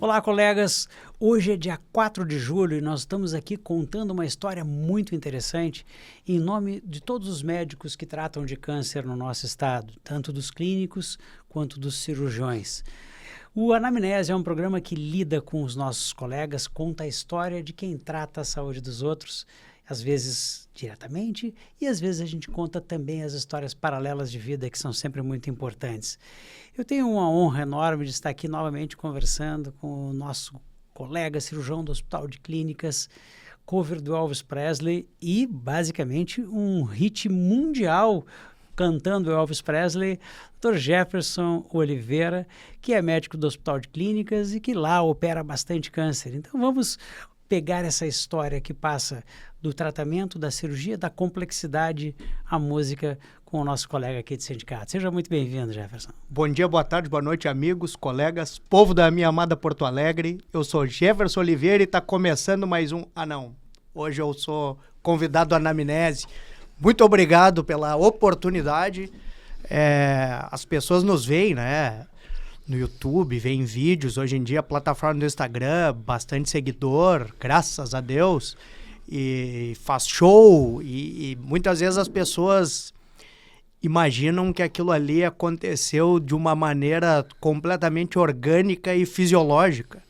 Olá, colegas. Hoje é dia 4 de julho e nós estamos aqui contando uma história muito interessante em nome de todos os médicos que tratam de câncer no nosso estado, tanto dos clínicos quanto dos cirurgiões. O Anamnese é um programa que lida com os nossos colegas, conta a história de quem trata a saúde dos outros, às vezes diretamente, e às vezes a gente conta também as histórias paralelas de vida que são sempre muito importantes. Eu tenho uma honra enorme de estar aqui novamente conversando com o nosso colega cirurgião do Hospital de Clínicas, cover do Elvis Presley e basicamente um hit mundial cantando Elvis Presley, Dr. Jefferson Oliveira, que é médico do Hospital de Clínicas e que lá opera bastante câncer. Então vamos pegar essa história que passa do tratamento, da cirurgia, da complexidade, a música com o nosso colega aqui de sindicato. Seja muito bem-vindo, Jefferson. Bom dia, boa tarde, boa noite, amigos, colegas, povo da minha amada Porto Alegre. Eu sou Jefferson Oliveira e está começando mais um... Hoje eu sou convidado do Anamnese. Muito obrigado pela oportunidade. As pessoas nos veem, né? No YouTube, veem vídeos. Hoje em dia, a plataforma do Instagram, bastante seguidor, graças a Deus. E faz show. E muitas vezes as pessoas imaginam que aquilo ali aconteceu de uma maneira completamente orgânica e fisiológica.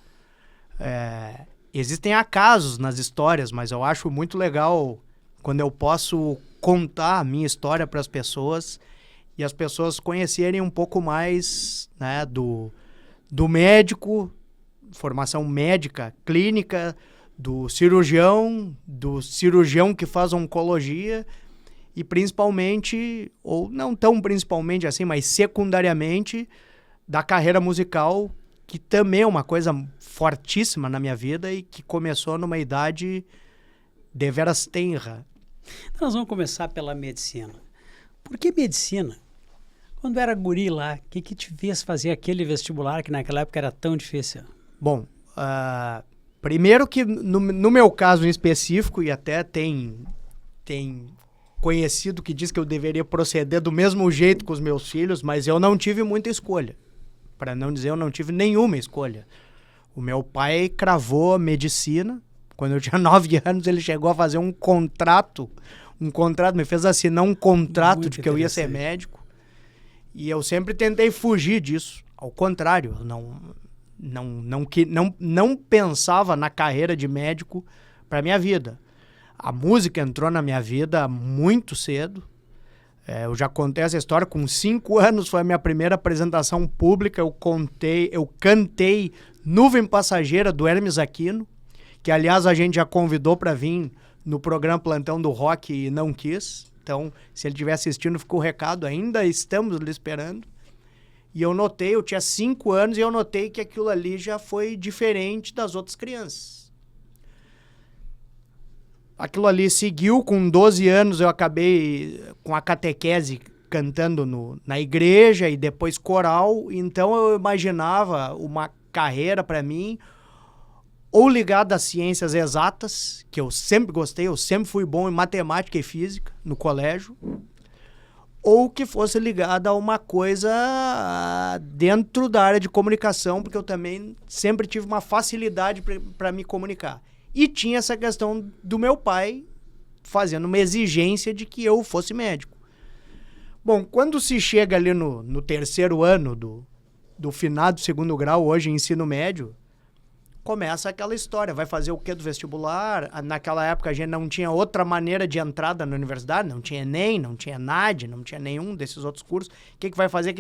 Existem acasos nas histórias, mas eu acho muito legal quando eu posso contar a minha história para as pessoas e as pessoas conhecerem um pouco mais, né, do médico, formação médica, clínica, do cirurgião que faz oncologia e principalmente, ou não tão principalmente assim, mas secundariamente, da carreira musical, que também é uma coisa fortíssima na minha vida e que começou numa idade deveras tenra. Nós vamos começar pela medicina. Por que medicina? Quando era guri lá, o que te fez fazer aquele vestibular que naquela época era tão difícil? Bom, primeiro que no meu caso em específico, e até tem conhecido que diz que eu deveria proceder do mesmo jeito com os meus filhos, mas eu não tive muita escolha. Para não dizer, eu não tive nenhuma escolha. O meu pai cravou a medicina. Quando eu tinha 9 anos, ele chegou a fazer um contrato, me fez assinar um contrato muito de que eu ia ser médico. E eu sempre tentei fugir disso. Ao contrário, não pensava na carreira de médico para minha vida. A música entrou na minha vida muito cedo. Eu já contei essa história, com 5 anos foi a minha primeira apresentação pública. Eu cantei Nuvem Passageira, do Hermes Aquino, que aliás a gente já convidou para vir no programa Plantão do Rock e não quis. Então, se ele estiver assistindo, ficou o recado, ainda estamos lhe esperando. E eu tinha 5 anos e eu notei que aquilo ali já foi diferente das outras crianças. Aquilo ali seguiu, com 12 anos eu acabei com a catequese cantando na igreja e depois coral. Então eu imaginava uma carreira para mim ou ligada às ciências exatas, que eu sempre gostei, eu sempre fui bom em matemática e física no colégio, ou que fosse ligada a uma coisa dentro da área de comunicação, porque eu também sempre tive uma facilidade para me comunicar. E tinha essa questão do meu pai fazendo uma exigência de que eu fosse médico. Bom, quando se chega ali no terceiro ano do finado segundo grau, hoje ensino médio, começa aquela história, vai fazer o quê do vestibular? Naquela época a gente não tinha outra maneira de entrada na universidade, não tinha ENEM, não tinha NAD, não tinha nenhum desses outros cursos. O que vai fazer,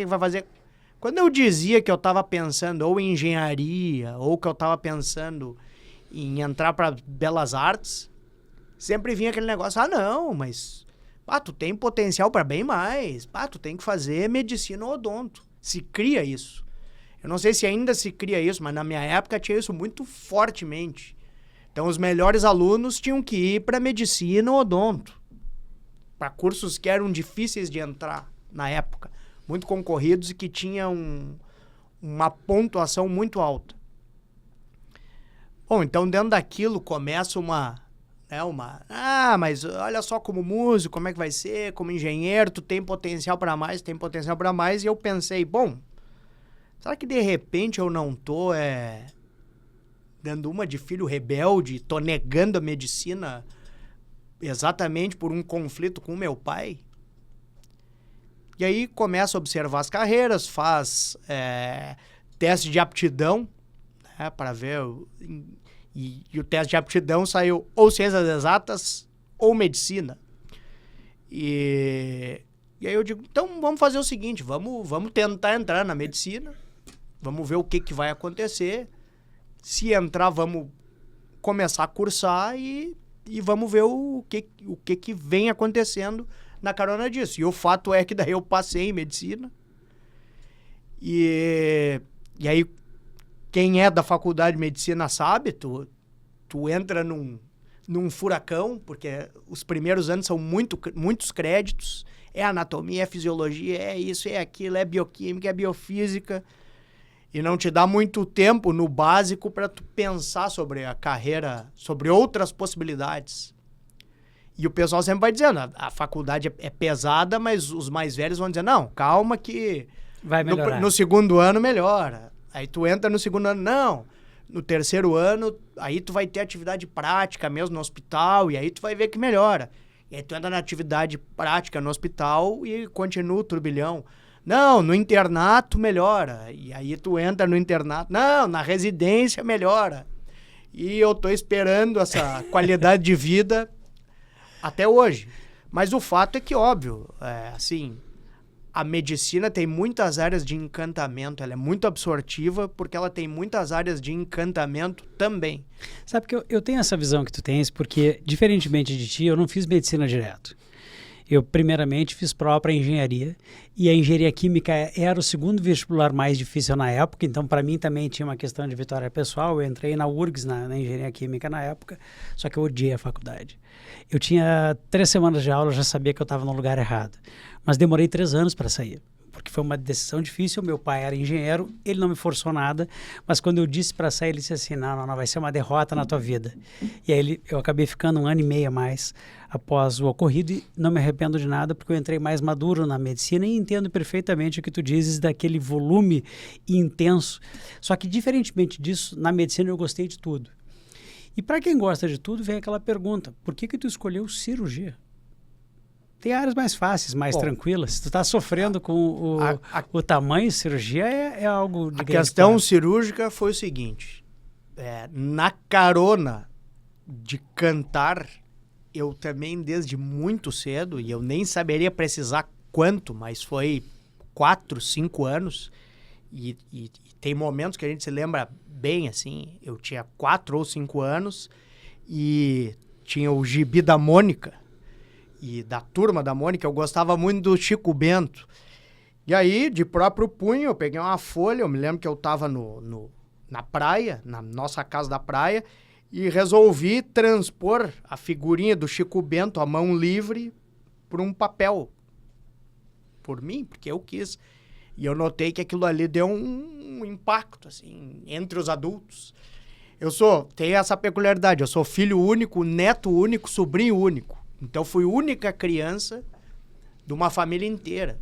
Quando eu dizia que eu estava pensando ou em engenharia, ou que eu estava pensando em entrar para Belas Artes, sempre vinha aquele negócio, não, mas tu tem potencial para bem mais, tu tem que fazer medicina ou odonto. Se cria isso. Eu não sei se ainda se cria isso, mas na minha época tinha isso muito fortemente. Então os melhores alunos tinham que ir para medicina ou odonto, para cursos que eram difíceis de entrar na época, muito concorridos e que tinham uma pontuação muito alta. Bom, então dentro daquilo começa mas olha só, como músico, como é que vai ser, como engenheiro, tu tem potencial para mais, e eu pensei, bom, será que de repente eu não tô dando uma de filho rebelde, tô negando a medicina exatamente por um conflito com meu pai. E aí começa a observar as carreiras, faz teste de aptidão, né, para ver. E o teste de aptidão saiu ou ciências exatas ou medicina. E aí eu digo, então vamos fazer o seguinte, vamos tentar entrar na medicina, vamos ver o que vai acontecer. Se entrar, vamos começar a cursar e vamos ver o que vem acontecendo na carona disso. E o fato é que daí eu passei em medicina. E aí, quem é da faculdade de medicina sabe, tu entra num furacão, porque os primeiros anos são muitos créditos. É anatomia, é fisiologia, é isso, é aquilo, é bioquímica, é biofísica. E não te dá muito tempo no básico para tu pensar sobre a carreira, sobre outras possibilidades. E o pessoal sempre vai dizendo, a faculdade é pesada, mas os mais velhos vão dizer, não, calma que vai melhorar. No segundo ano melhora. Aí tu entra no segundo ano, não. No terceiro ano, aí tu vai ter atividade prática mesmo no hospital, e aí tu vai ver que melhora. E aí tu entra na atividade prática no hospital e continua o turbilhão. Não, no internato melhora. E aí tu entra no internato. Não, na residência melhora. E eu tô esperando essa qualidade de vida até hoje. Mas o fato é que, óbvio, assim, a medicina tem muitas áreas de encantamento. Ela é muito absortiva porque ela tem muitas áreas de encantamento também. Sabe que eu tenho essa visão que tu tens porque, diferentemente de ti, eu não fiz medicina direto. Eu, primeiramente, fiz prova para engenharia e a engenharia química era o segundo vestibular mais difícil na época, então para mim também tinha uma questão de vitória pessoal. Eu entrei na URGS, na engenharia química na época, só que eu odiei a faculdade. Eu tinha 3 semanas de aula, eu já sabia que eu estava no lugar errado, mas demorei 3 anos para sair, porque foi uma decisão difícil. Meu pai era engenheiro, ele não me forçou nada, mas quando eu disse para sair, ele disse assim, não, vai ser uma derrota na tua vida. E aí eu acabei ficando 1 ano e meio a mais após o ocorrido e não me arrependo de nada, porque eu entrei mais maduro na medicina e entendo perfeitamente o que tu dizes daquele volume intenso. Só que, diferentemente disso, na medicina eu gostei de tudo. E para quem gosta de tudo, vem aquela pergunta, por que tu escolheu cirurgia? Tem áreas mais fáceis, mais tranquilas. Se tu está sofrendo com o tamanho, cirurgia é algo de... A questão cirúrgica foi o seguinte, na carona de cantar, eu também desde muito cedo, e eu nem saberia precisar quanto, mas foi 4, 5 anos, e tem momentos que a gente se lembra bem, assim, eu tinha 4 ou 5 anos, e tinha o gibi da Mônica, e da turma da Mônica, eu gostava muito do Chico Bento. E aí, de próprio punho, eu peguei uma folha, eu me lembro que eu estava na praia, na nossa casa da praia, e resolvi transpor a figurinha do Chico Bento, a mão livre, por um papel. Por mim, porque eu quis. E eu notei que aquilo ali deu um impacto, assim, entre os adultos. Tenho essa peculiaridade, eu sou filho único, neto único, sobrinho único. Então, fui única criança de uma família inteira.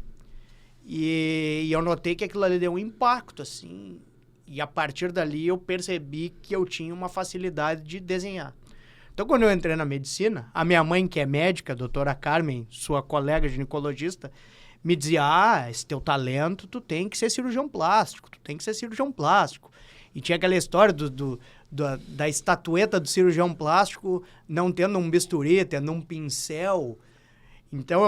E eu notei que aquilo ali deu um impacto, assim. E a partir dali eu percebi que eu tinha uma facilidade de desenhar. Então, quando eu entrei na medicina, a minha mãe, que é médica, a doutora Carmen, sua colega ginecologista, me dizia, esse teu talento, tu tem que ser cirurgião plástico, E tinha aquela história da estatueta do cirurgião plástico não tendo um bisturi, tendo um pincel. Então,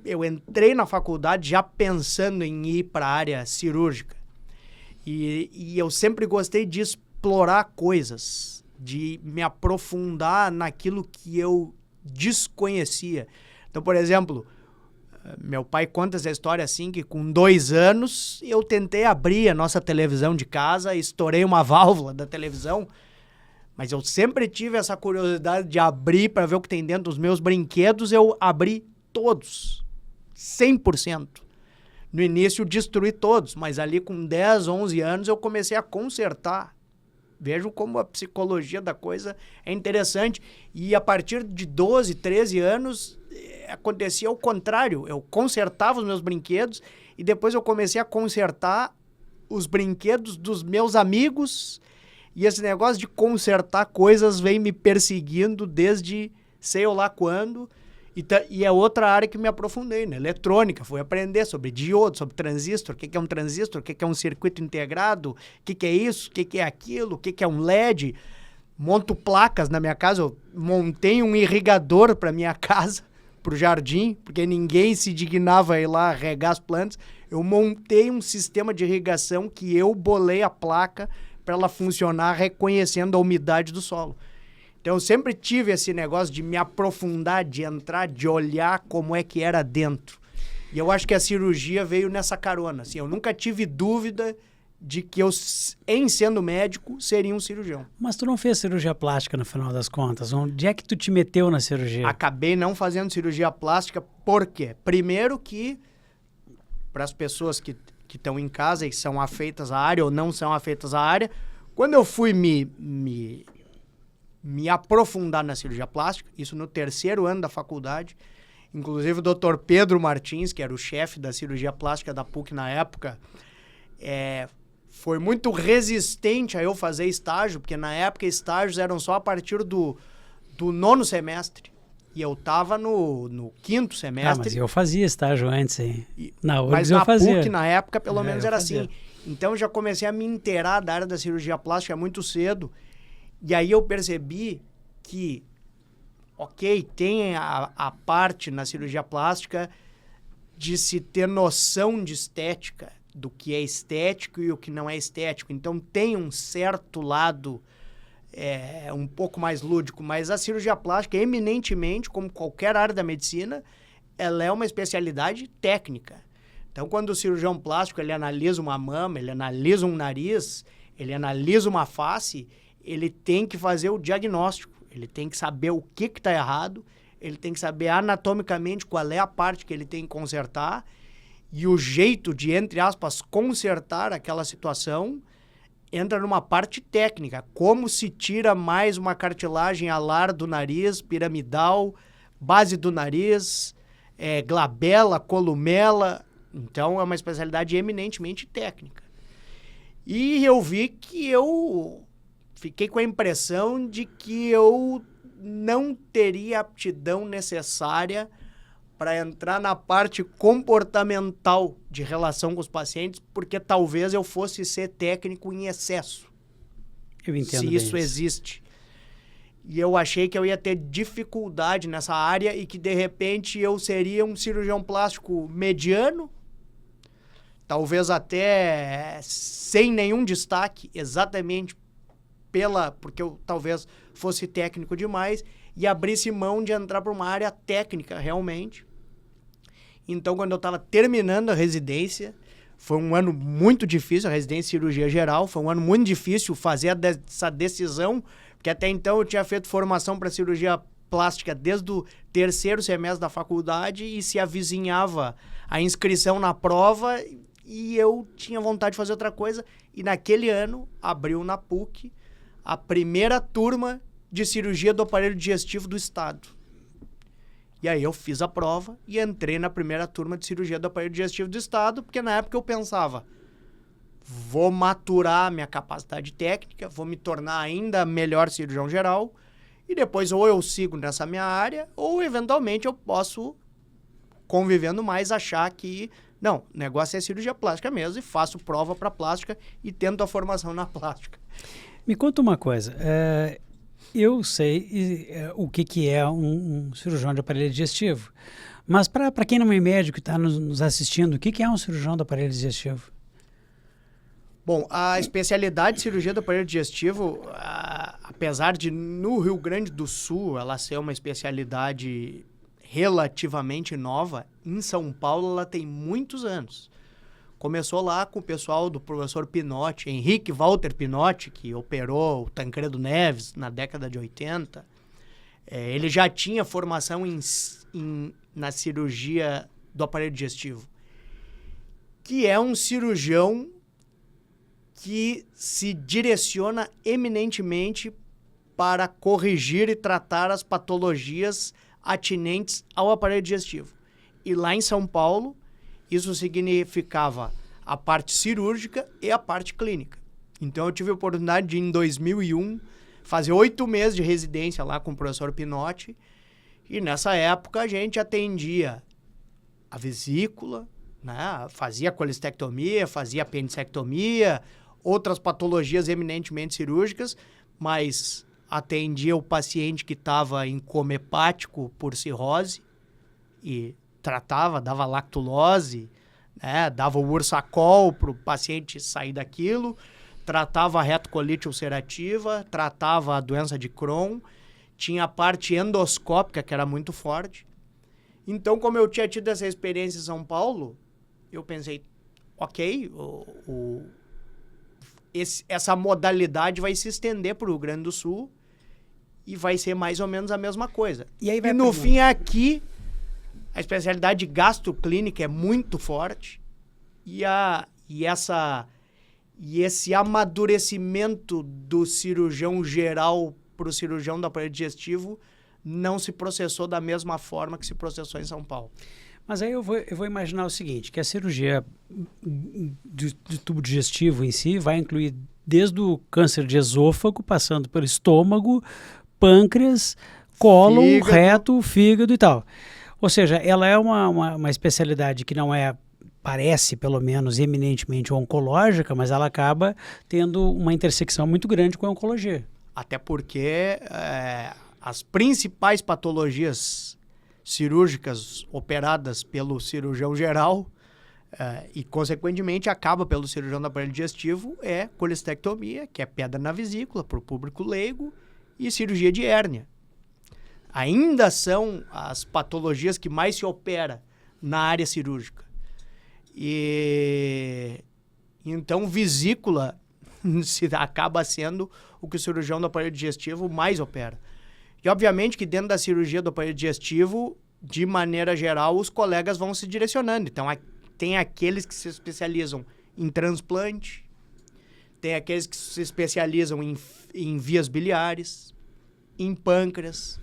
eu entrei na faculdade já pensando em ir para a área cirúrgica. E eu sempre gostei de explorar coisas, de me aprofundar naquilo que eu desconhecia. Então, por exemplo, meu pai conta essa história assim, que com 2 anos eu tentei abrir a nossa televisão de casa, estourei uma válvula da televisão, mas eu sempre tive essa curiosidade de abrir para ver o que tem dentro dos meus brinquedos. Eu abri todos, 100%. No início, destruí todos, mas ali com 10, 11 anos eu comecei a consertar. Vejo como a psicologia da coisa é interessante. E a partir de 12, 13 anos, acontecia o contrário. Eu consertava os meus brinquedos e depois eu comecei a consertar os brinquedos dos meus amigos. E esse negócio de consertar coisas vem me perseguindo desde sei lá quando. E é outra área que me aprofundei, né? Eletrônica, fui aprender sobre diodo, sobre transistor, o que é um transistor, o que é um circuito integrado, o que é isso, o que é aquilo, o que é um LED. Monto placas na minha casa, eu montei um irrigador para minha casa, para o jardim, porque ninguém se dignava a ir lá regar as plantas. Eu montei um sistema de irrigação que eu bolei a placa para ela funcionar reconhecendo a umidade do solo. Então, eu sempre tive esse negócio de me aprofundar, de entrar, de olhar como é que era dentro. E eu acho que a cirurgia veio nessa carona. Assim, eu nunca tive dúvida de que eu, em sendo médico, seria um cirurgião. Mas tu não fez cirurgia plástica no final das contas? Onde é que tu te meteu na cirurgia? Acabei não fazendo cirurgia plástica, por quê? Primeiro que, para as pessoas que estão em casa e são afeitas à área ou não são afeitas à área, quando eu fui me aprofundar na cirurgia plástica, isso no 3º ano da faculdade, inclusive o Dr. Pedro Martins, que era o chefe da cirurgia plástica da PUC na época, foi muito resistente a eu fazer estágio, porque na época estágios eram só a partir do 9º semestre, e eu estava no 5º semestre. Mas eu fazia estágio antes, hein? Mas na PUC, na época, pelo menos era assim. Então, já comecei a me inteirar da área da cirurgia plástica muito cedo. E aí eu percebi que, ok, tem a parte na cirurgia plástica de se ter noção de estética, do que é estético e o que não é estético. Então, tem um certo lado um pouco mais lúdico, mas a cirurgia plástica, eminentemente, como qualquer área da medicina, ela é uma especialidade técnica. Então, quando o cirurgião plástico ele analisa uma mama, ele analisa um nariz, ele analisa uma face, ele tem que fazer o diagnóstico, ele tem que saber o que está errado, ele tem que saber anatomicamente qual é a parte que ele tem que consertar e o jeito de, entre aspas, consertar aquela situação entra numa parte técnica, como se tira mais uma cartilagem alar do nariz, piramidal, base do nariz, glabela, columela. Então, é uma especialidade eminentemente técnica. E eu vi que eu fiquei com a impressão de que eu não teria a aptidão necessária para entrar na parte comportamental de relação com os pacientes, porque talvez eu fosse ser técnico em excesso. Eu entendo se isso existe. E eu achei que eu ia ter dificuldade nessa área e que, de repente, eu seria um cirurgião plástico mediano, talvez até sem nenhum destaque, exatamente porque eu talvez fosse técnico demais e abrisse mão de entrar para uma área técnica realmente. Então, quando eu estava terminando a residência, foi um ano muito difícil, a residência em cirurgia geral, foi um ano muito difícil fazer essa decisão, porque até então eu tinha feito formação para cirurgia plástica desde o 3º semestre da faculdade e se avizinhava a inscrição na prova e eu tinha vontade de fazer outra coisa. E naquele ano, abriu na PUC a primeira turma de cirurgia do aparelho digestivo do estado. E aí eu fiz a prova e entrei na primeira turma de cirurgia do aparelho digestivo do estado, porque na época eu pensava, vou maturar minha capacidade técnica, vou me tornar ainda melhor cirurgião geral, e depois ou eu sigo nessa minha área, ou eventualmente eu posso, convivendo mais, achar que, não, o negócio é cirurgia plástica mesmo, e faço prova para plástica e tento a formação na plástica. Me conta uma coisa, eu sei o que é um cirurgião de aparelho digestivo, mas para quem não é médico e está nos assistindo, o que é um cirurgião do aparelho digestivo? Bom, a especialidade de cirurgia do aparelho digestivo, apesar de no Rio Grande do Sul ela ser uma especialidade relativamente nova, em São Paulo ela tem muitos anos. Começou lá com o pessoal do professor Pinotti, Henrique Walter Pinotti, que operou o Tancredo Neves na década de 80. Ele já tinha formação na cirurgia do aparelho digestivo, que é um cirurgião que se direciona eminentemente para corrigir e tratar as patologias atinentes ao aparelho digestivo. E lá em São Paulo, isso significava a parte cirúrgica e a parte clínica. Então eu tive a oportunidade de, em 2001, fazer 8 meses de residência lá com o professor Pinotti. E nessa época a gente atendia a vesícula, né? Fazia colestectomia, fazia apendicectomia, outras patologias eminentemente cirúrgicas, mas atendia o paciente que estava em coma hepático por cirrose e tratava, dava lactulose, né? Dava o Ursacol para o paciente sair daquilo, tratava a retocolite ulcerativa, tratava a doença de Crohn, tinha a parte endoscópica, que era muito forte. Então, como eu tinha tido essa experiência em São Paulo, eu pensei, ok, essa modalidade vai se estender para o Rio Grande do Sul e vai ser mais ou menos a mesma coisa. E aí no fim, aqui, a especialidade gastroclínica é muito forte e esse amadurecimento do cirurgião geral para o cirurgião do aparelho digestivo não se processou da mesma forma que se processou em São Paulo. Mas aí eu vou imaginar o seguinte, que a cirurgia de tubo digestivo em si vai incluir desde o câncer de esôfago, passando pelo estômago, pâncreas, cólon, reto, fígado e tal. Ou seja, ela é uma especialidade que não é, parece pelo menos, eminentemente oncológica, mas ela acaba tendo uma intersecção muito grande com a oncologia. Até porque as principais patologias cirúrgicas operadas pelo cirurgião geral e, consequentemente, acaba pelo cirurgião do aparelho digestivo é colestectomia, que é pedra na vesícula, para o público leigo, e cirurgia de hérnia. Ainda são as patologias que mais se opera na área cirúrgica. E então, vesícula acaba sendo o que o cirurgião do aparelho digestivo mais opera. E, obviamente, que dentro da cirurgia do aparelho digestivo, de maneira geral, os colegas vão se direcionando. Então, tem aqueles que se especializam em transplante, tem aqueles que se especializam em vias biliares, em pâncreas,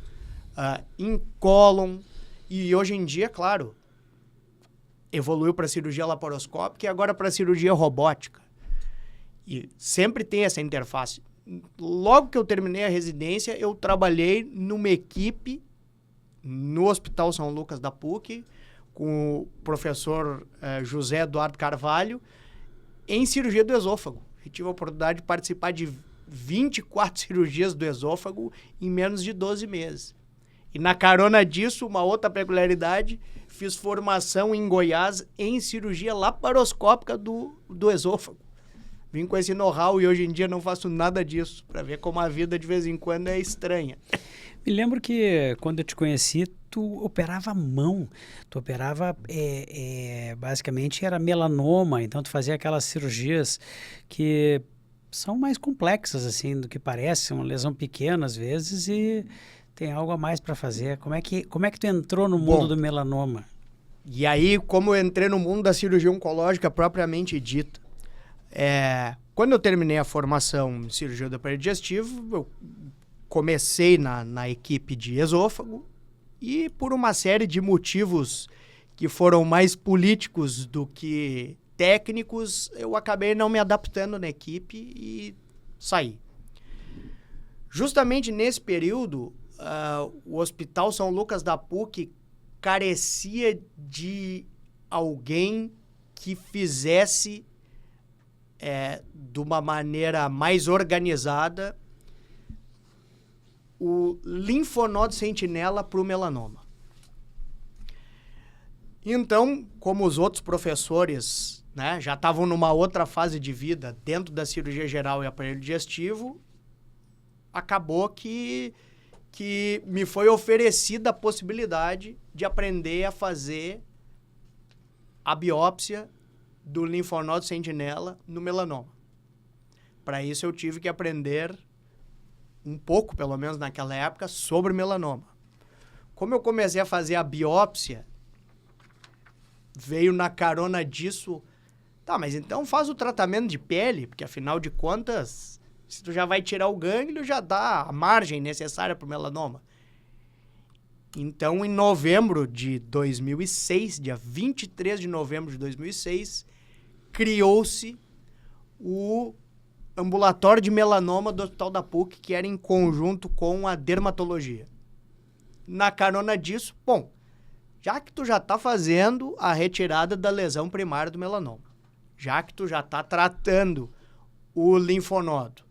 em cólon. E, hoje em dia, claro, evoluiu para a cirurgia laparoscópica e agora para a cirurgia robótica. E sempre tem essa interface. Logo que eu terminei a residência, eu trabalhei numa equipe no Hospital São Lucas da PUC, com o professor José Eduardo Carvalho, em cirurgia do esôfago. Eu tive a oportunidade de participar de 24 cirurgias do esôfago em menos de 12 meses. E na carona disso, uma outra peculiaridade, fiz formação em Goiás em cirurgia laparoscópica do esôfago. Vim com esse know-how e hoje em dia não faço nada disso, para ver como a vida de vez em quando é estranha. Me lembro que quando eu te conheci, tu operava a mão. Tu operava, basicamente, era melanoma, então tu fazia aquelas cirurgias que são mais complexas, assim, do que parece, uma lesão pequena às vezes e tem algo a mais para fazer. Como é que tu entrou no mundo do melanoma? E aí, como eu entrei no mundo da cirurgia oncológica propriamente dita, quando eu terminei a formação em cirurgia do aparelho digestivo, eu comecei na equipe de esôfago e por uma série de motivos que foram mais políticos do que técnicos, eu acabei não me adaptando na equipe e saí. Justamente nesse período, o Hospital São Lucas da PUC carecia de alguém que fizesse de uma maneira mais organizada o linfonodo sentinela para o melanoma. Então, como os outros professores, né, já estavam numa outra fase de vida dentro da cirurgia geral e aparelho digestivo, acabou que me foi oferecida a possibilidade de aprender a fazer a biópsia do linfonodo sentinela no melanoma. Para isso eu tive que aprender um pouco, pelo menos naquela época, sobre melanoma. Como eu comecei a fazer a biópsia, veio na carona disso, tá, mas então faz o tratamento de pele, porque afinal de contas, se tu já vai tirar o gânglio, já dá a margem necessária para o melanoma. Então, em novembro de 2006, dia 23 de novembro de 2006, criou-se o ambulatório de melanoma do Hospital da PUC, que era em conjunto com a dermatologia. Na carona disso, bom, já que tu já tá fazendo a retirada da lesão primária do melanoma, já que tu já tá tratando o linfonodo,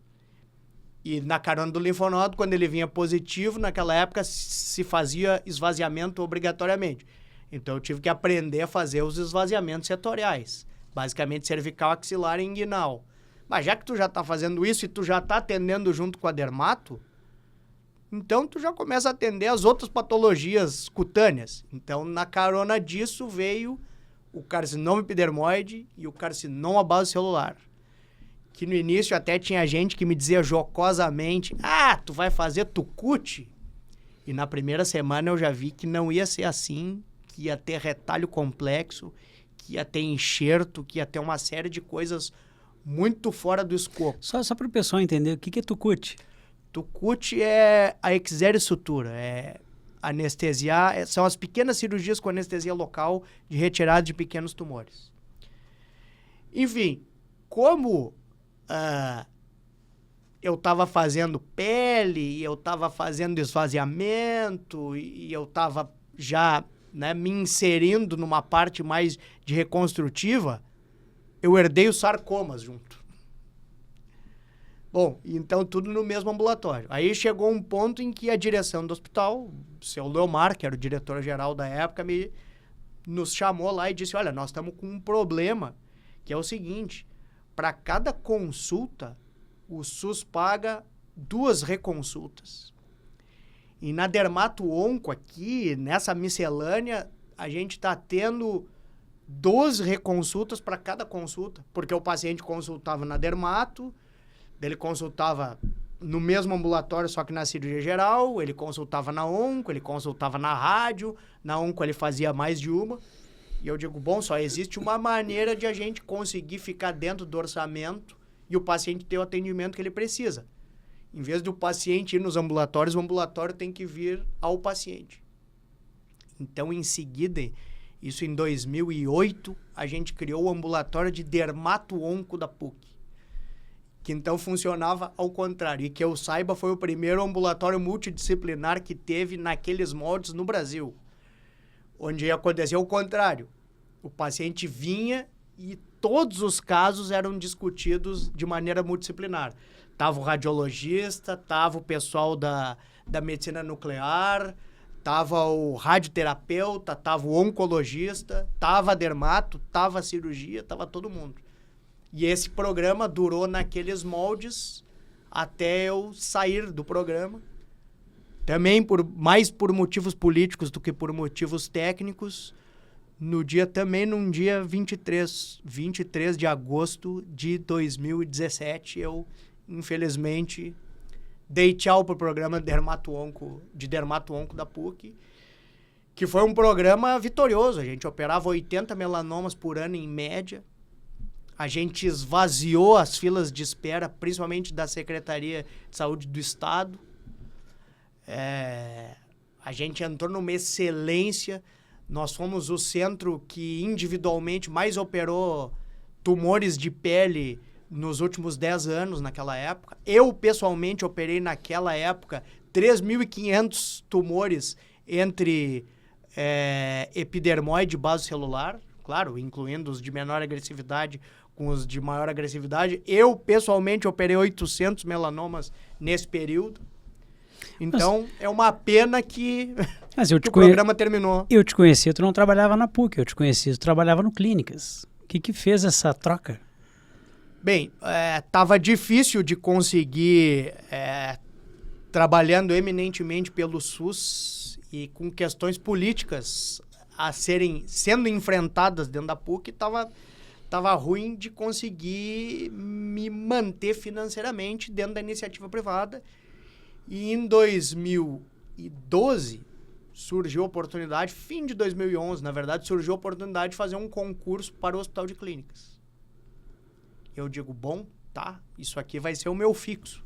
e na carona do linfonodo, quando ele vinha positivo, naquela época se fazia esvaziamento obrigatoriamente. Então eu tive que aprender a fazer os esvaziamentos setoriais, basicamente cervical, axilar e inguinal. Mas já que tu já tá fazendo isso e tu já tá atendendo junto com a dermato, então tu já começa a atender as outras patologias cutâneas. Então na carona disso veio o carcinoma epidermoide e o carcinoma basocelular. Que no início até tinha gente que me dizia jocosamente, tu vai fazer tucute? E na primeira semana eu já vi que não ia ser assim, que ia ter retalho complexo, que ia ter enxerto, que ia ter uma série de coisas muito fora do escopo. Só para o pessoal entender, o que é tucute? Tucute é a exere sutura, é anestesiar, são as pequenas cirurgias com anestesia local de retirada de pequenos tumores. Enfim, como eu estava fazendo pele, eu estava fazendo esvaziamento e eu estava já me inserindo numa parte mais de reconstrutiva, eu herdei os sarcomas junto. Bom, então tudo no mesmo ambulatório. Aí chegou um ponto em que a direção do hospital, o seu Leomar, que era o diretor-geral da época, nos chamou lá e disse, olha, nós estamos com um problema, que é o seguinte, para cada consulta, o SUS paga 2 reconsultas. E na dermato-onco aqui, nessa miscelânea, a gente está tendo 12 reconsultas para cada consulta, porque o paciente consultava na dermato, ele consultava no mesmo ambulatório, só que na cirurgia geral, ele consultava na onco, ele consultava na rádio, na onco ele fazia mais de uma. E eu digo, bom, só existe uma maneira de a gente conseguir ficar dentro do orçamento e o paciente ter o atendimento que ele precisa. Em vez do paciente ir nos ambulatórios, o ambulatório tem que vir ao paciente. Então, em seguida, isso em 2008, a gente criou o ambulatório de dermato-onco da PUC, que então funcionava ao contrário. E que eu saiba, foi o primeiro ambulatório multidisciplinar que teve naqueles moldes no Brasil, onde acontecia o contrário. O paciente vinha e todos os casos eram discutidos de maneira multidisciplinar. Tava o radiologista, tava o pessoal da medicina nuclear, tava o radioterapeuta, tava o oncologista, tava a dermato, tava a cirurgia, tava todo mundo. E esse programa durou naqueles moldes até eu sair do programa. Também mais por motivos políticos do que por motivos técnicos. Num dia 23 de agosto de 2017, eu, infelizmente, dei tchau pro programa de dermato-onco da PUC, que foi um programa vitorioso. A gente operava 80 melanomas por ano em média. A gente esvaziou as filas de espera, principalmente da Secretaria de Saúde do Estado. A gente entrou numa excelência. Nós fomos o centro que individualmente mais operou tumores de pele nos últimos 10 anos, naquela época. Eu, pessoalmente, operei naquela época 3.500 tumores entre epidermoide e basocelular, claro, incluindo os de menor agressividade com os de maior agressividade. Eu, pessoalmente, operei 800 melanomas nesse período. Então, é uma pena que o programa terminou. Eu te conheci, tu não trabalhava na PUC, eu te conheci, tu trabalhava no Clínicas. O que fez essa troca? Bem, estava difícil de conseguir, trabalhando eminentemente pelo SUS e com questões políticas sendo enfrentadas dentro da PUC, estava ruim de conseguir me manter financeiramente dentro da iniciativa privada. E em 2012 surgiu a oportunidade, fim de 2011, na verdade, surgiu a oportunidade de fazer um concurso para o Hospital de Clínicas. Eu digo, bom, tá, isso aqui vai ser o meu fixo.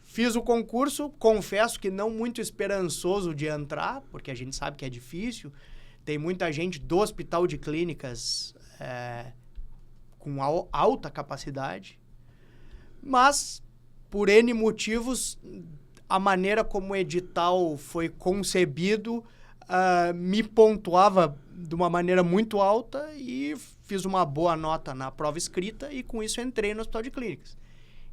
Fiz o concurso, confesso que não muito esperançoso de entrar, porque a gente sabe que é difícil. Tem muita gente do Hospital de Clínicas com alta capacidade. Mas, por N motivos, a maneira como o edital foi concebido me pontuava de uma maneira muito alta e fiz uma boa nota na prova escrita e com isso entrei no Hospital de Clínicas.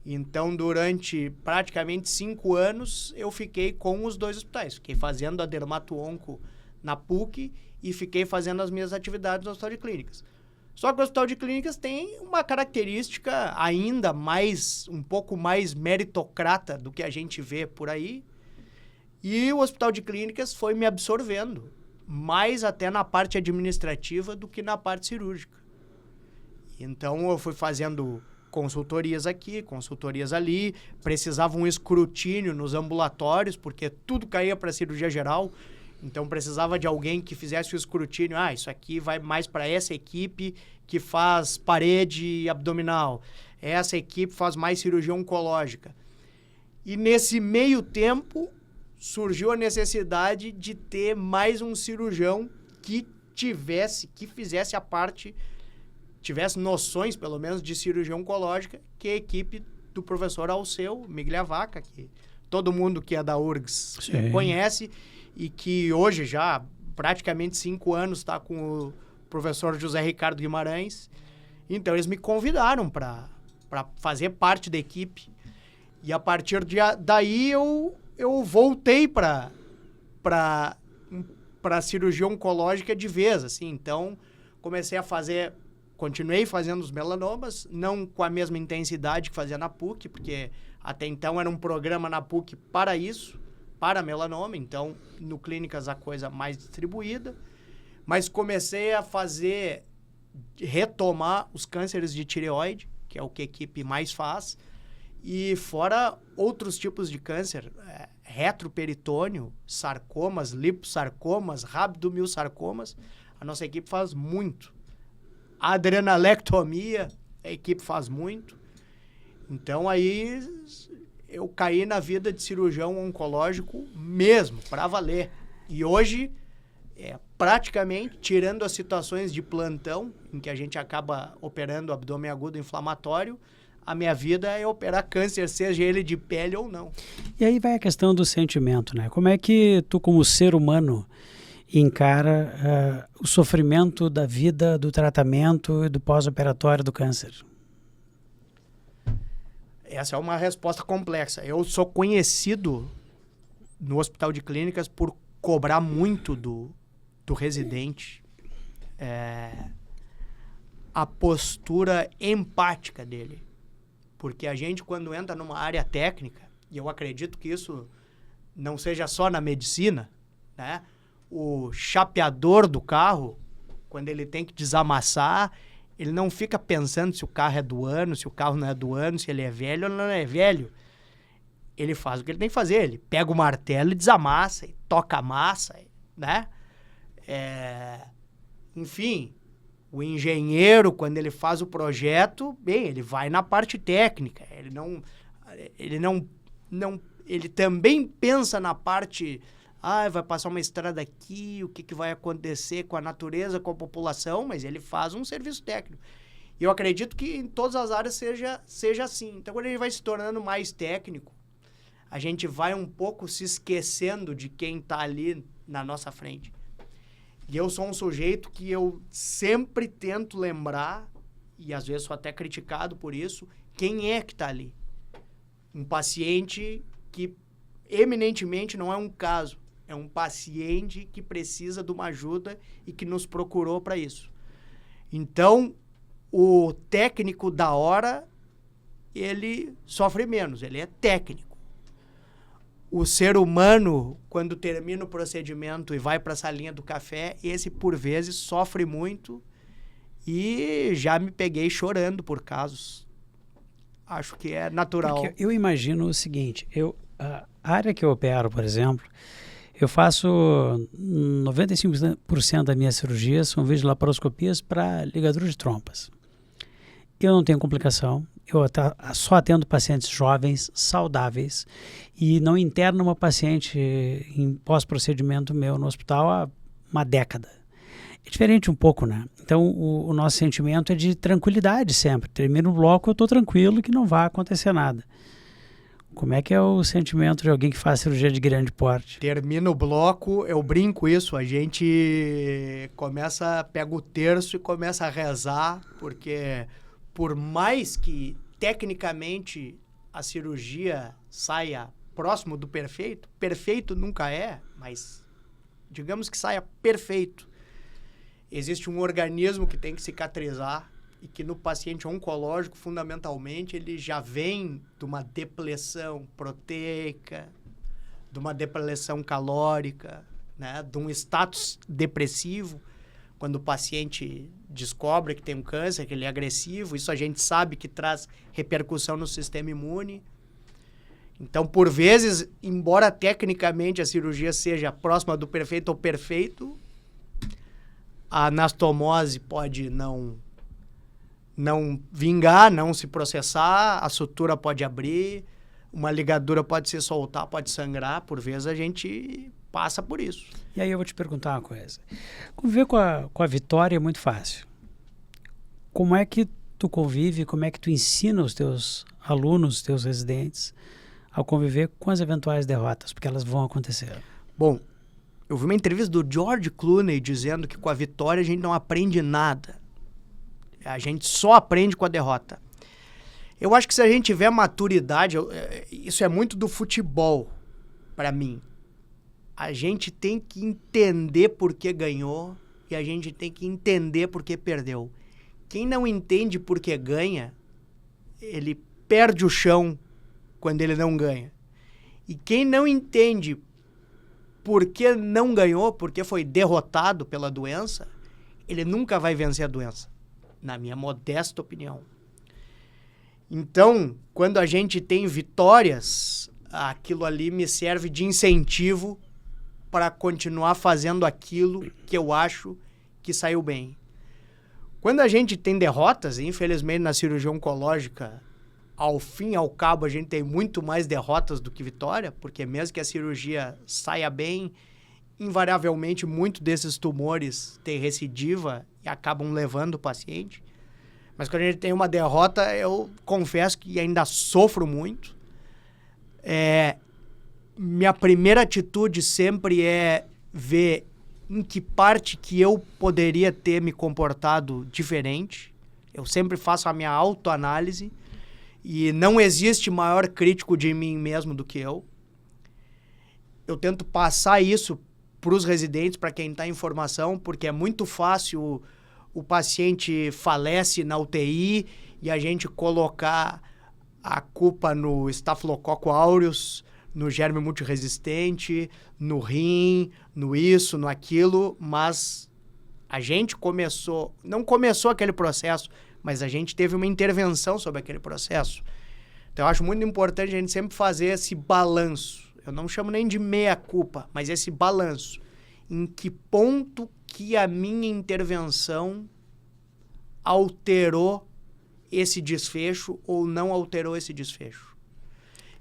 Então, durante praticamente 5 anos, eu fiquei com os 2 hospitais. Fiquei fazendo a dermato-onco na PUC e fiquei fazendo as minhas atividades no Hospital de Clínicas. Só que o Hospital de Clínicas tem uma característica ainda mais, um pouco mais meritocrata do que a gente vê por aí. E o Hospital de Clínicas foi me absorvendo, mais até na parte administrativa do que na parte cirúrgica. Então, eu fui fazendo consultorias aqui, consultorias ali, precisava um escrutínio nos ambulatórios, porque tudo caía para cirurgia geral. Então, precisava de alguém que fizesse o escrutínio. Isso aqui vai mais para essa equipe que faz parede abdominal. Essa equipe faz mais cirurgia oncológica. E nesse meio tempo, surgiu a necessidade de ter mais um cirurgião que fizesse a parte, tivesse noções, pelo menos, de cirurgia oncológica, que é a equipe do professor Alceu Migliavaca, que todo mundo que é da URGS conhece, e que hoje já praticamente 5 anos está com o professor José Ricardo Guimarães. Então, eles me convidaram para fazer parte da equipe. E a partir daí eu voltei para cirurgia oncológica de vez, assim. Então, continuei fazendo os melanomas, não com a mesma intensidade que fazia na PUC, porque até então era um programa na PUC para isso, para melanoma. Então, no Clínicas a coisa mais distribuída. Mas comecei a retomar os cânceres de tireoide, que é o que a equipe mais faz. E fora outros tipos de câncer, retroperitônio, sarcomas, liposarcomas, rabdomilsarcomas, a nossa equipe faz muito. A adrenalectomia, a equipe faz muito. Então, aí eu caí na vida de cirurgião oncológico mesmo, para valer. E hoje, praticamente, tirando as situações de plantão, em que a gente acaba operando abdômen agudo inflamatório, a minha vida é operar câncer, seja ele de pele ou não. E aí vai a questão do sentimento, né? Como é que tu, como ser humano, encara o sofrimento da vida, do tratamento e do pós-operatório do câncer? Essa é uma resposta complexa. Eu sou conhecido no Hospital de Clínicas por cobrar muito do residente, a postura empática dele. Porque a gente, quando entra numa área técnica, e eu acredito que isso não seja só na medicina, né? O chapeador do carro, quando ele tem que desamassar, ele não fica pensando se o carro é do ano, se o carro não é do ano, se ele é velho ou não é velho. Ele faz o que ele tem que fazer. Ele pega o martelo e desamassa, e toca a massa, né? Enfim, o engenheiro, quando ele faz o projeto, ele vai na parte técnica. Ele também pensa na parte, vai passar uma estrada aqui, o que vai acontecer com a natureza, com a população, mas ele faz um serviço técnico. E eu acredito que em todas as áreas seja assim. Então, quando ele vai se tornando mais técnico, a gente vai um pouco se esquecendo de quem está ali na nossa frente. E eu sou um sujeito que eu sempre tento lembrar, e às vezes sou até criticado por isso, quem é que está ali. Um paciente que eminentemente não é um caso, é um paciente que precisa de uma ajuda e que nos procurou para isso. Então, o técnico da hora, ele sofre menos, ele é técnico. O ser humano, quando termina o procedimento e vai para a salinha do café, esse, por vezes, sofre muito e já me peguei chorando por casos. Acho que é natural. Porque eu imagino o seguinte, a área que eu opero, por exemplo, eu faço 95% das minhas cirurgias são videolaparoscopias para ligadura de trompas. Eu não tenho complicação, eu só atendo pacientes jovens, saudáveis, e não interno uma paciente em pós-procedimento meu no hospital há uma década. É diferente um pouco, né? Então, o nosso sentimento é de tranquilidade sempre. Termina o bloco, eu estou tranquilo que não vai acontecer nada. Como é que é o sentimento de alguém que faz cirurgia de grande porte? Termina o bloco, eu brinco isso, a gente pega o terço e começa a rezar, porque por mais que tecnicamente a cirurgia saia próximo do perfeito, perfeito nunca é, mas digamos que saia perfeito. Existe um organismo que tem que cicatrizar e que no paciente oncológico, fundamentalmente, ele já vem de uma depressão proteica, de uma depressão calórica, né? De um status depressivo. Quando o paciente descobre que tem um câncer, que ele é agressivo, isso a gente sabe que traz repercussão no sistema imune. Então, por vezes, embora tecnicamente a cirurgia seja próxima do perfeito ou perfeito, a anastomose pode não vingar, não se processar, a sutura pode abrir, uma ligadura pode se soltar, pode sangrar, por vezes a gente passa por isso. E aí eu vou te perguntar uma coisa. Conviver com a vitória é muito fácil. Como é que tu convive, como é que tu ensina os teus alunos, os teus residentes a conviver com as eventuais derrotas, porque elas vão acontecer? Bom, eu vi uma entrevista do George Clooney dizendo que com a vitória a gente não aprende nada. A gente só aprende com a derrota. Eu acho que se a gente tiver maturidade, isso é muito do futebol, para mim. A gente tem que entender por que ganhou e a gente tem que entender por que perdeu. Quem não entende por que ganha, ele perde o chão quando ele não ganha. E quem não entende por que não ganhou, porque foi derrotado pela doença, ele nunca vai vencer a doença, na minha modesta opinião. Então, quando a gente tem vitórias, aquilo ali me serve de incentivo para continuar fazendo aquilo que eu acho que saiu bem. Quando a gente tem derrotas, e infelizmente na cirurgia oncológica, ao fim e ao cabo, a gente tem muito mais derrotas do que vitória, porque mesmo que a cirurgia saia bem, invariavelmente, muito desses tumores têm recidiva e acabam levando o paciente. Mas quando a gente tem uma derrota, eu confesso que ainda sofro muito. Minha primeira atitude sempre é ver em que parte que eu poderia ter me comportado diferente. Eu sempre faço a minha autoanálise. E não existe maior crítico de mim mesmo do que eu. Eu tento passar isso para os residentes, para quem está em formação, porque é muito fácil o paciente falece na UTI e a gente colocar a culpa no Staphylococcus aureus, no germe multiresistente, no rim, no isso, no aquilo, mas a gente não começou aquele processo, mas a gente teve uma intervenção sobre aquele processo. Então, eu acho muito importante a gente sempre fazer esse balanço. Eu não chamo nem de meia-culpa, mas esse balanço. Em que ponto que a minha intervenção alterou esse desfecho ou não alterou esse desfecho.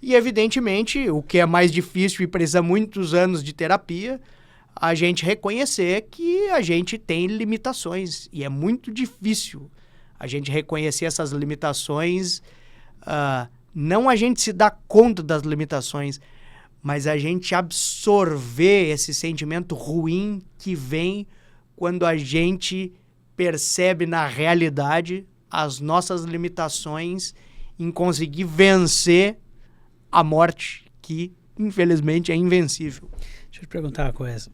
E, evidentemente, o que é mais difícil e precisa muitos anos de terapia, a gente reconhecer que a gente tem limitações. E é muito difícil a gente reconhecer essas limitações, não a gente se dar conta das limitações, mas a gente absorver esse sentimento ruim que vem quando a gente percebe na realidade as nossas limitações em conseguir vencer a morte, que infelizmente é invencível. Deixa eu te perguntar uma coisa.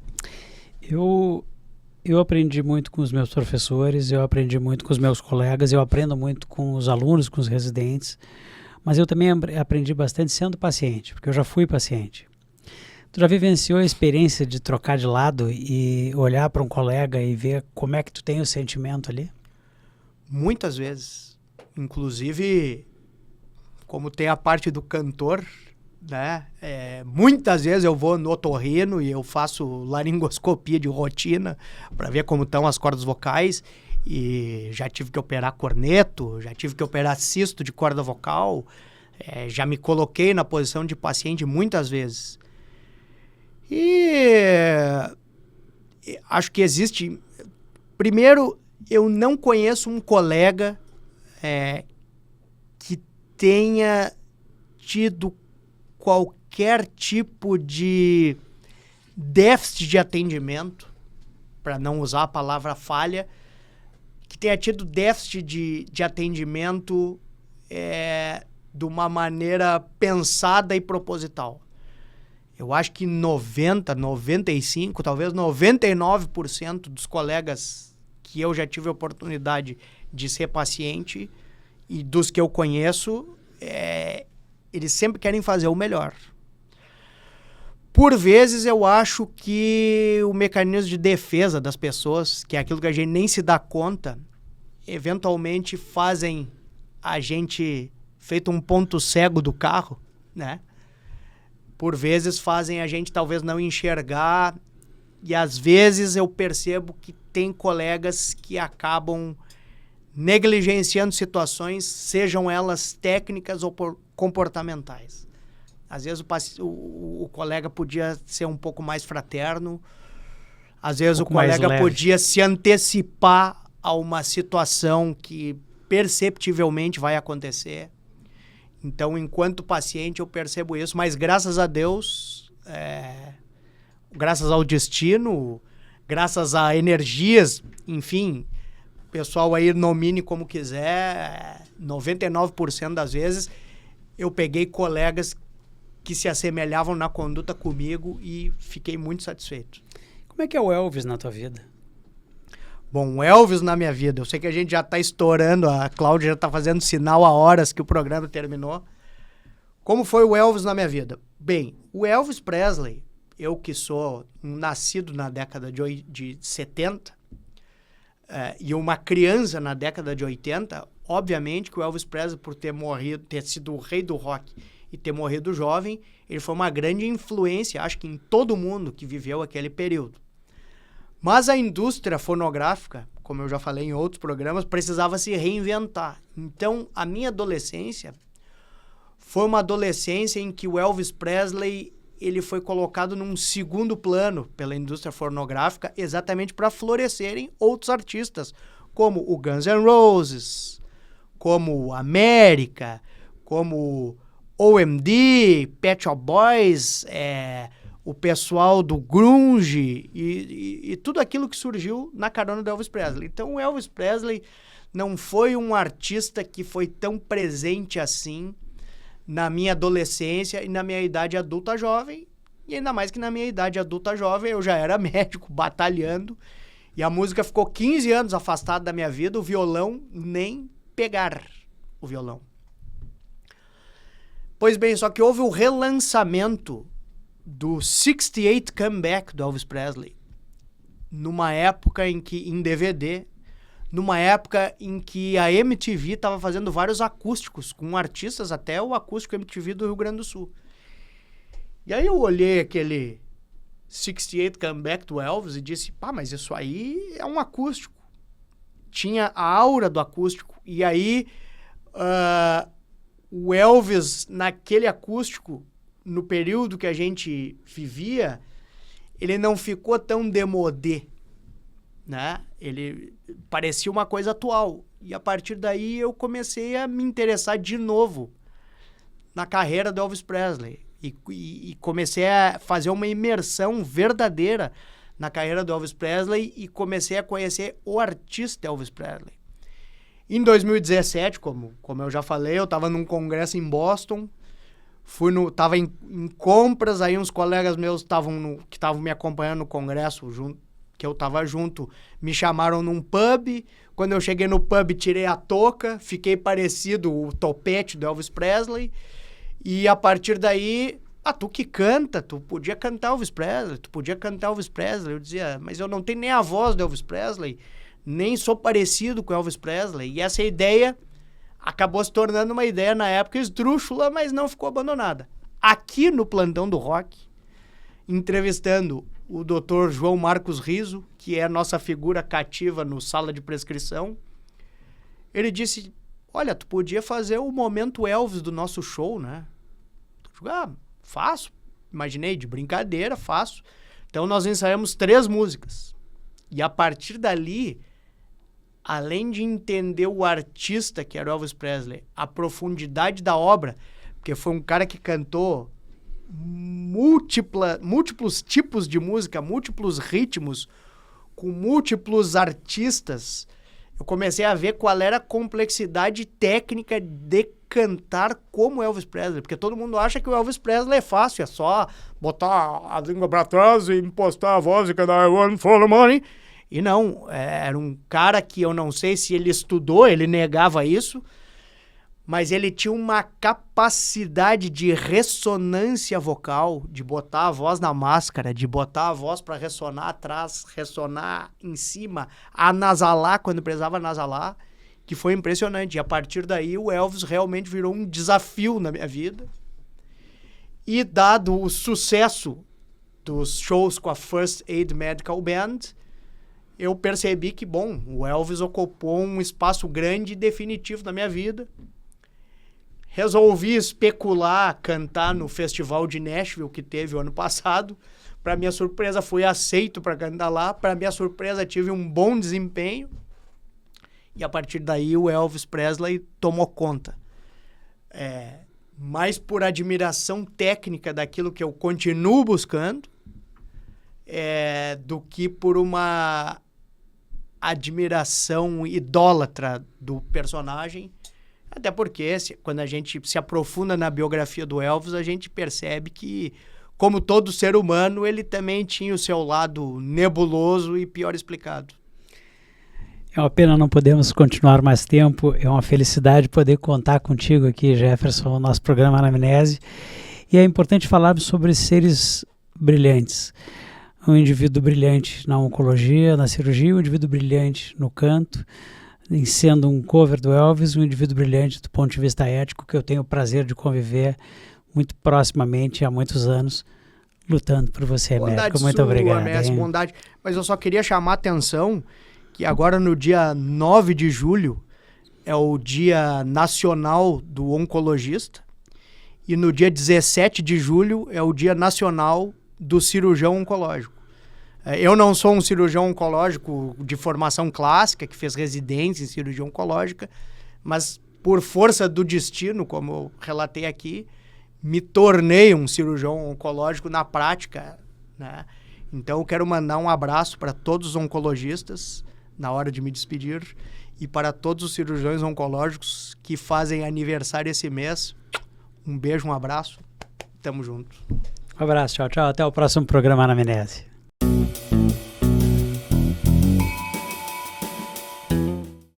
Eu aprendi muito com os meus professores, eu aprendi muito com os meus colegas, eu aprendo muito com os alunos, com os residentes, mas eu também aprendi bastante sendo paciente, porque eu já fui paciente. Tu já vivenciou a experiência de trocar de lado e olhar para um colega e ver como é que tu tem o sentimento ali? Muitas vezes. Inclusive, como tem a parte do cantor, né? Muitas vezes eu vou no otorrino e eu faço laringoscopia de rotina para ver como estão as cordas vocais, e já tive que operar corneto, já tive que operar cisto de corda vocal, já me coloquei na posição de paciente muitas vezes. E acho que existe Primeiro, eu não conheço um colega que tenha tido qualquer tipo de déficit de atendimento, para não usar a palavra falha, que tenha tido déficit de atendimento de uma maneira pensada e proposital. Eu acho que 90, 95, talvez 99% dos colegas que eu já tive a oportunidade de ser paciente e dos que eu conheço, eles sempre querem fazer o melhor. Por vezes eu acho que o mecanismo de defesa das pessoas, que é aquilo que a gente nem se dá conta, eventualmente fazem a gente feito um ponto cego do carro, né? Por vezes fazem a gente talvez não enxergar, e às vezes eu percebo que tem colegas que acabam negligenciando situações, sejam elas técnicas ou comportamentais. Às vezes o colega podia ser um pouco mais fraterno, às vezes o colega podia se antecipar a uma situação que perceptivelmente vai acontecer. Então, enquanto paciente, eu percebo isso, mas graças a Deus, graças ao destino, graças a energias, enfim, o pessoal aí nomine como quiser, 99% das vezes, eu peguei colegas que se assemelhavam na conduta comigo e fiquei muito satisfeito. Como é que é o Elvis na tua vida? Bom, o Elvis na minha vida, eu sei que a gente já está estourando, a Cláudia já está fazendo sinal há horas que o programa terminou. Como foi o Elvis na minha vida? Bem, o Elvis Presley, eu que sou nascido na década de 70 e uma criança na década de 80, obviamente que o Elvis Presley, por ter sido o rei do rock e ter morrido jovem, ele foi uma grande influência, acho que em todo mundo que viveu aquele período. Mas a indústria fonográfica, como eu já falei em outros programas, precisava se reinventar. Então, a minha adolescência foi uma adolescência em que o Elvis Presley ele foi colocado num segundo plano pela indústria fonográfica, exatamente para florescerem outros artistas, como o Guns N' Roses, como o América, como OMD, Pet Shop Boys, o pessoal do grunge e tudo aquilo que surgiu na carona do Elvis Presley. Então, o Elvis Presley não foi um artista que foi tão presente assim na minha adolescência e na minha idade adulta jovem, e ainda mais que na minha idade adulta jovem eu já era médico, batalhando, e a música ficou 15 anos afastada da minha vida, o violão nem pegar o violão. Pois bem, só que houve o relançamento do 68 Comeback do Elvis Presley, numa época em que, em DVD, numa época em que a MTV estava fazendo vários acústicos com artistas, até o acústico MTV do Rio Grande do Sul. E aí eu olhei aquele 68 Comeback do Elvis e disse, mas isso aí é um acústico. Tinha a aura do acústico. E aí o Elvis, naquele acústico, no período que a gente vivia, ele não ficou tão demodé, né? Ele parecia uma coisa atual. E a partir daí eu comecei a me interessar de novo na carreira do Elvis Presley. E comecei a fazer uma imersão verdadeira na carreira do Elvis Presley e comecei a conhecer o artista Elvis Presley. Em 2017, como eu já falei, eu estava num congresso em Boston, estava em compras, aí uns colegas meus que estavam me acompanhando no congresso, que eu estava junto, me chamaram num pub. Quando eu cheguei no pub, tirei a touca, fiquei parecido o topete do Elvis Presley. E a partir daí, tu que canta, tu podia cantar Elvis Presley. Eu dizia, mas eu não tenho nem a voz do Elvis Presley, nem sou parecido com Elvis Presley. E essa ideia acabou se tornando uma ideia na época esdrúxula, mas não ficou abandonada. Aqui no Plantão do Rock, entrevistando o Dr. João Marcos Riso, que é a nossa figura cativa no Sala de Prescrição, ele disse, olha, tu podia fazer o momento Elvis do nosso show, né? Faço. Imaginei, de brincadeira, faço. Então nós ensaiamos 3 músicas. E a partir dali, além de entender o artista que era o Elvis Presley, a profundidade da obra, porque foi um cara que cantou múltiplos tipos de música, múltiplos ritmos, com múltiplos artistas, eu comecei a ver qual era a complexidade técnica de cantar como Elvis Presley, porque todo mundo acha que o Elvis Presley é fácil, é só botar a língua pra trás e impostar a voz e cantar I want for the money. E não, era um cara que eu não sei se ele estudou, ele negava isso, mas ele tinha uma capacidade de ressonância vocal, de botar a voz na máscara, de botar a voz para ressonar atrás, ressonar em cima, anasalar quando precisava anasalar, que foi impressionante. E a partir daí o Elvis realmente virou um desafio na minha vida. E dado o sucesso dos shows com a First Aid Medical Band, eu percebi que, bom, o Elvis ocupou um espaço grande e definitivo na minha vida. Resolvi especular, cantar no festival de Nashville que teve o ano passado. Para minha surpresa, fui aceito para cantar lá. Para minha surpresa, tive um bom desempenho. E a partir daí, o Elvis Presley tomou conta. Mais por admiração técnica daquilo que eu continuo buscando, do que por uma admiração idólatra do personagem. Até porque, quando a gente se aprofunda na biografia do Elvis, a gente percebe que, como todo ser humano, ele também tinha o seu lado nebuloso e pior explicado. É uma pena não podemos continuar mais tempo. É uma felicidade poder contar contigo aqui, Jefferson, no nosso programa Anamnese. E é importante falarmos sobre seres brilhantes. Um indivíduo brilhante na oncologia, na cirurgia, um indivíduo brilhante no canto, em sendo um cover do Elvis, um indivíduo brilhante do ponto de vista ético, que eu tenho o prazer de conviver muito proximamente há muitos anos, lutando por você, médico. Muito obrigado. Bondade. Mas eu só queria chamar a atenção que agora no dia 9 de julho é o Dia Nacional do Oncologista e no dia 17 de julho é o Dia Nacional do Cirurgião Oncológico. Eu não sou um cirurgião oncológico de formação clássica, que fez residência em cirurgia oncológica, mas por força do destino, como eu relatei aqui, me tornei um cirurgião oncológico na prática, né? Então eu quero mandar um abraço para todos os oncologistas na hora de me despedir e para todos os cirurgiões oncológicos que fazem aniversário esse mês. Um beijo, um abraço, tamo junto. Um abraço, tchau, tchau. Até o próximo programa Anamnese.